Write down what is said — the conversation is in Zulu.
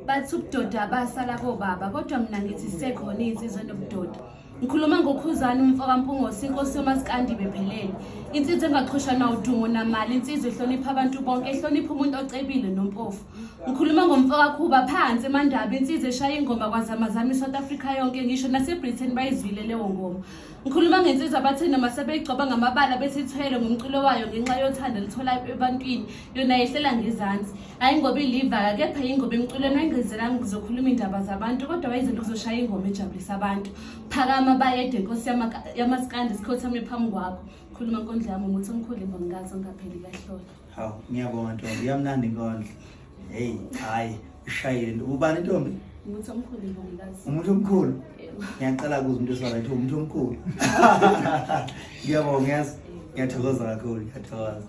bathi ubudoda basala kobaba kodwa mina ngithi sisekhona insizwe nobudoda. Ngikhuluma ngoKhuzani umfakaMpungosi inkosi yomasikandi bephelele. Insizwe engaxhoshana udumo namali, insizwe ehlonipha abantu bonke, ehlonipha umuntu ocebile nompofu. Ngikhuluma ngomfakakhuba phansi eMandaba, insizwe eshaya ingoma kwazamazama iSouth Africa yonke, ngisho naseBritain bayizwile leyo ngoma. Ngikhuluma ngensizwe abathe noma sebeyigcoba ngamabala besithwele ngomculo wayo ngenxa yothando lithola ebantwini, yona yehlela ngezansi. Hayi ngoba iliva kepha ingoba emculweni ayingezelanga ngizokhuluma indaba zabantu kodwa wayizenza ukuzoshaya ingoma ejabulisa abantu. Phakama bayede inkosi yamasikandi sikhothame phambi kwakho. Khuluma nkondlo yami umuthi omkhulu imbongazi ongapheli kahlola. Hawu, ngiyabonga Ntombi, iyamnandi inkondlo. Hey, hayi, ishayile. Ubani Ntombi? Umuthi omkhulu imbongazi. Umuntu omkhulu? Ngiyacela kuze umuntu osalayo umuntu omkhulu. Ngiyabonga, ngiyathokoza kakhulu, ngiyathokoza.